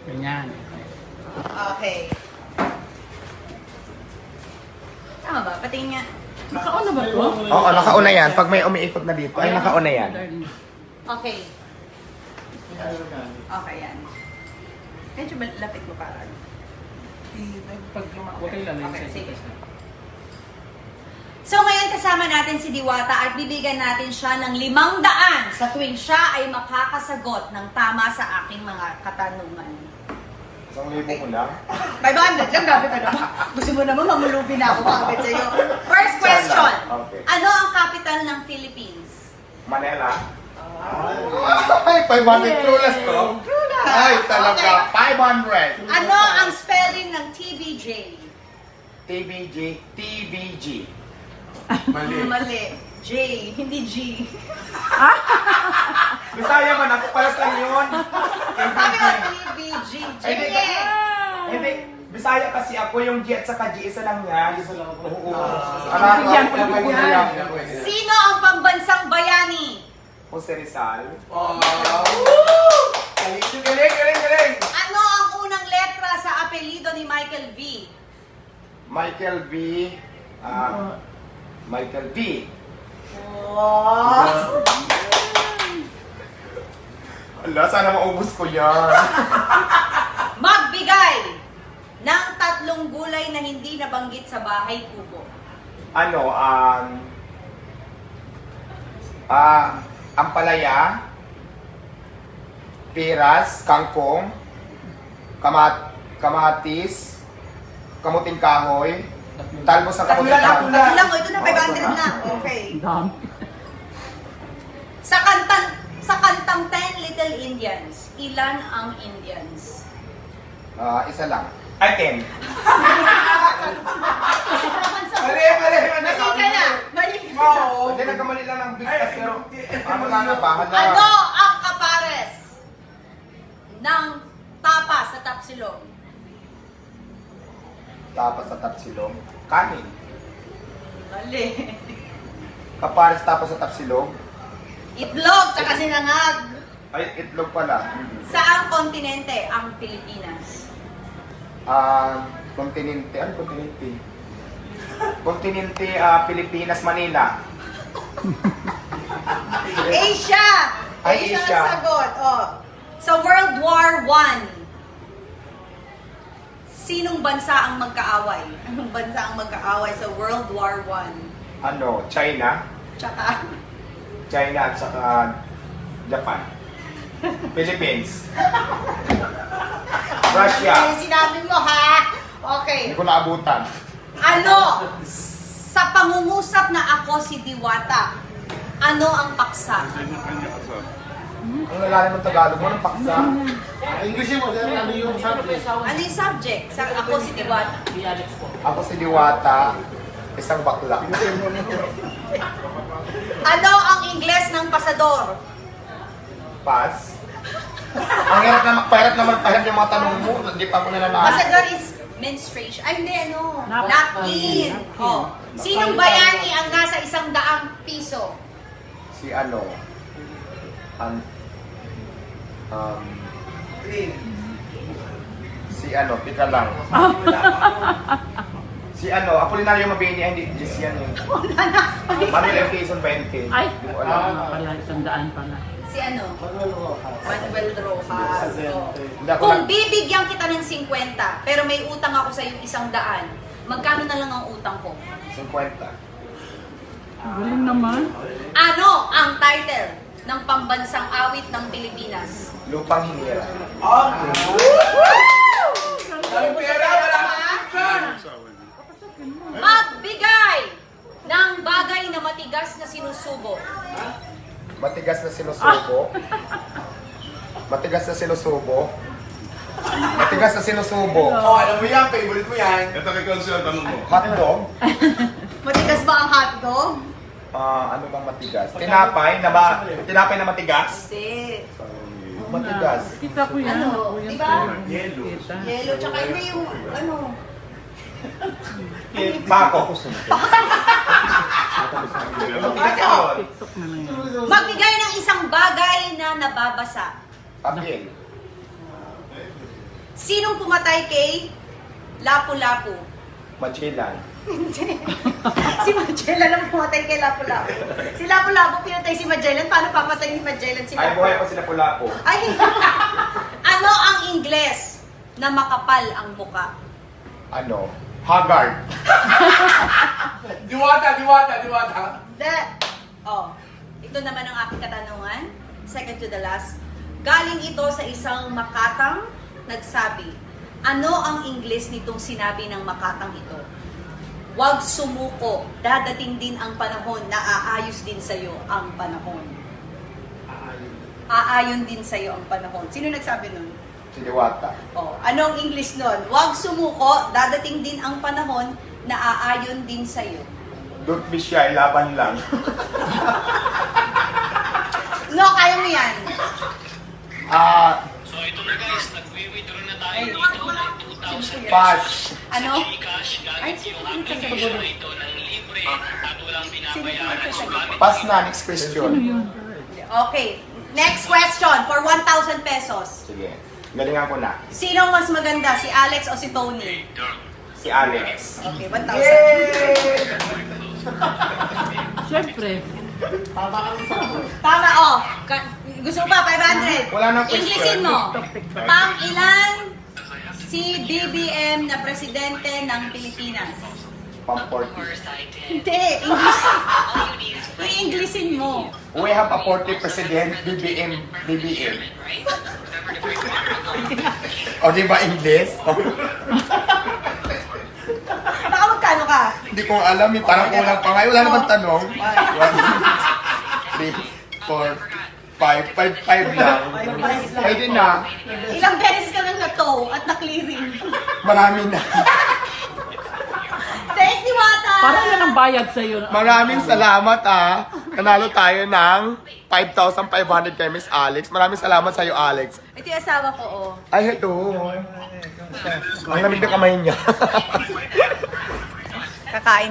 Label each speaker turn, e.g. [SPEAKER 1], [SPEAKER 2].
[SPEAKER 1] Ganyan.
[SPEAKER 2] Okay. Tama ba? Patingin nga.
[SPEAKER 1] Nakauna ba to?
[SPEAKER 3] Oo, nakauna yan. Pag may umiikot na dito, ay nakauna yan.
[SPEAKER 2] Okay. Okay, yan. Medyo lapit mo parang.
[SPEAKER 1] Pag okay lang.
[SPEAKER 2] Okay, sige. So ngayon kasama natin si Diwata at bibigyan natin siya ng 500 sa tuwing siya ay makakasagot ng tama sa aking mga katanungan.
[SPEAKER 3] 1,000 mo lang?
[SPEAKER 2] 500 lang, grabe ka naman. Gusto mo naman mamulubi na ako kagad sa'yo. First question.
[SPEAKER 3] Okay.
[SPEAKER 2] Ano ang capital ng Philippines?
[SPEAKER 3] Manila? Ay, 500 clueless to?
[SPEAKER 2] Clueless.
[SPEAKER 3] Ay, talaga. 500.
[SPEAKER 2] Ano ang spelling ng TBJ?
[SPEAKER 3] TBG.
[SPEAKER 2] Mali. J, hindi G.
[SPEAKER 3] Bisaya man, ako palas lang yun.
[SPEAKER 2] Sabi ko, TBG. J.
[SPEAKER 3] Hindi. Bisaya kasi ako yung G at saka G, isa lang yan. Isa lang ako. Oo.
[SPEAKER 2] Sino ang pambansang bayani?
[SPEAKER 3] Jose Rizal. Galing.
[SPEAKER 2] Ano ang unang letra sa apelido ni Michael V?
[SPEAKER 3] Michael V. Michael V.
[SPEAKER 2] Oh.
[SPEAKER 3] Ala, sana maubos ko yan.
[SPEAKER 2] Magbigay ng 3 gulay na hindi nabanggit sa bahay kubo.
[SPEAKER 3] Ampalaya, piras, kangkong, kamatis, kamuting kahoy, talbos ng kamuting kahoy.
[SPEAKER 2] Tatlo lang. Ito na, 500 na. Okay. Sa kantang 10 Little Indians, ilan ang Indians?
[SPEAKER 3] Isa lang. Ay, 10. Mali.
[SPEAKER 2] Mali ka na. Mali ka na.
[SPEAKER 3] Hindi, nagkamali lang ng bigkas. Pero, wala na ba?
[SPEAKER 2] Ano ang kapares ng tapa sa tapsilog?
[SPEAKER 3] Tapas sa tapsilog. Kanin.
[SPEAKER 2] Mali.
[SPEAKER 3] Kapares tapas sa tapsilog.
[SPEAKER 2] Itlog, tsaka sinangag.
[SPEAKER 3] Ay, itlog pala.
[SPEAKER 2] Saang kontinente ang Pilipinas?
[SPEAKER 3] Kontinente. Ano kontinente? Kontinente, Pilipinas, Manila.
[SPEAKER 2] Asia!
[SPEAKER 3] Ay, Asia.
[SPEAKER 2] ang sagot. Oh. Sa World War I, sinong bansa ang magkaaway? Anong bansa ang magkaaway sa World War I?
[SPEAKER 3] China.
[SPEAKER 2] Tsaka,
[SPEAKER 3] China at saka Japan. Philippines. Russia.
[SPEAKER 2] Ano yung sinabi mo, ha? Okay.
[SPEAKER 3] Hindi ko naabutan.
[SPEAKER 2] Ano? Sa pangungusap na ako si Diwata, ano ang paksa?
[SPEAKER 3] Ang lalalim ng Tagalog mo, ng paksa.
[SPEAKER 4] English mo, ano yung subject?
[SPEAKER 2] Ano yung subject? Sa ako si Diwata.
[SPEAKER 3] Ako si Diwata, isang bakla.
[SPEAKER 2] Ano ang Ingles ng pasador?
[SPEAKER 3] Pass. Ang hirap yung mga tanong mo. Hindi pa ako nalalaan.
[SPEAKER 2] Pasador is menstruation. Ay, hindi, ano? Napkin. Oh. Sinong bayani ang nasa 100 piso?
[SPEAKER 3] Si tika lang. Si Apolinario Mabini, hindi Jess yan eh. Manuel M. Quezon 20.
[SPEAKER 1] Ay!
[SPEAKER 3] Hindi ko alam.
[SPEAKER 1] Pala, 100 pala.
[SPEAKER 2] Si Manuel Rojas. Oh.
[SPEAKER 3] Hindi ako
[SPEAKER 2] Kung bibigyan kita ng 50, pero may utang ako sa iyo 100, magkano na lang ang utang ko?
[SPEAKER 3] 50.
[SPEAKER 1] Galing naman.
[SPEAKER 2] Ano ang title ng pambansang awit ng Pilipinas?
[SPEAKER 3] Lupang hinira.
[SPEAKER 2] Magbigay ng bagay na matigas na sinusubo.
[SPEAKER 3] Matigas na sinusubo. Matigas na sinusubo. Matigas na sinusubo.
[SPEAKER 4] Alam mo yan, favorite mo yan.
[SPEAKER 5] Ito kay Consul, tanong mo.
[SPEAKER 3] Hotdog.
[SPEAKER 2] Matigas ba ang hotdog?
[SPEAKER 3] Ano bang matigas? Tinapay na matigas?
[SPEAKER 2] Hindi.
[SPEAKER 3] Matigas.
[SPEAKER 1] Kita ko yan.
[SPEAKER 2] Ano?
[SPEAKER 1] Ako yan
[SPEAKER 2] Diba?
[SPEAKER 1] sa'yo.
[SPEAKER 4] Yelo.
[SPEAKER 1] Kita.
[SPEAKER 2] Yellow, tsaka hindi yung ano.
[SPEAKER 3] Pako.
[SPEAKER 1] TikTok na lang yan.
[SPEAKER 2] Magbigay ng isang bagay na nababasa.
[SPEAKER 3] Papel.
[SPEAKER 2] Sinong pumatay kay Lapu-Lapu?
[SPEAKER 3] Magellan.
[SPEAKER 2] Si Magellan ang pumatay kay Lapu-Lapu. Si Lapu-Lapu pinatay si Magellan. Paano papatay ni Magellan si
[SPEAKER 3] Ay, buhay pa sila pula po.
[SPEAKER 2] Ay, ano ang Ingles na makapal ang buka?
[SPEAKER 3] Ano? Haggard.
[SPEAKER 4] Diwata.
[SPEAKER 2] Ito naman ang aking katanungan. Second to the last. Galing ito sa isang makatang nagsabi. Ano ang Ingles nitong sinabi ng makatang ito? Huwag sumuko. Dadating din ang panahon na aayos din sa'yo ang panahon. Aayon din sa'yo ang panahon. Sino nagsabi nun?
[SPEAKER 3] Si Diwata.
[SPEAKER 2] Anong English nun? Huwag sumuko, dadating din ang panahon na aayon din sa'yo.
[SPEAKER 3] Don't be shy, laban lang.
[SPEAKER 2] No, kaya mo yan.
[SPEAKER 5] So ito na guys, nag-withdraw na tayo dito ng 2,000
[SPEAKER 3] Pass.
[SPEAKER 2] Ano?
[SPEAKER 5] Gcash gamit yung application na ito ng libre at walang binabayaran. So gamit
[SPEAKER 3] Pass na, next question.
[SPEAKER 2] Okay. Next question for 1,000 pesos.
[SPEAKER 3] Sige, galingan ko na.
[SPEAKER 2] Sino mas maganda, si Alex o si Tony?
[SPEAKER 3] Si Alex.
[SPEAKER 2] Okay, 1,000.
[SPEAKER 1] Siyempre.
[SPEAKER 2] Tama, gusto mo pa, 500?
[SPEAKER 3] Wala nang question.
[SPEAKER 2] Englishin mo. Pang ilan si BBM na presidente ng Pilipinas?
[SPEAKER 3] Pang 40.
[SPEAKER 2] Hindi, English. I-Englishin mo.
[SPEAKER 3] We have a 40 president, BBM. O, di ba English?
[SPEAKER 2] Baka magkano ka?
[SPEAKER 3] Hindi ko alam, eh. Parang kulang pa nga. Wala naman tanong. 1, 2, 3, 4, 5. 5 lang. Pwede na.
[SPEAKER 2] Ilang beses ka nang na-tow at na-clearing.
[SPEAKER 3] Marami na.
[SPEAKER 2] Thanks, Diwata!
[SPEAKER 1] Parang yan ang bayad sa'yo.
[SPEAKER 3] Maraming salamat Nanalo tayo ng 5,500 kay Miss Alex. Maraming salamat sa'yo, Alex.
[SPEAKER 2] Ito yung asawa ko,
[SPEAKER 3] Ay, ito. Ang lamig na kamay niya.
[SPEAKER 2] Kakain.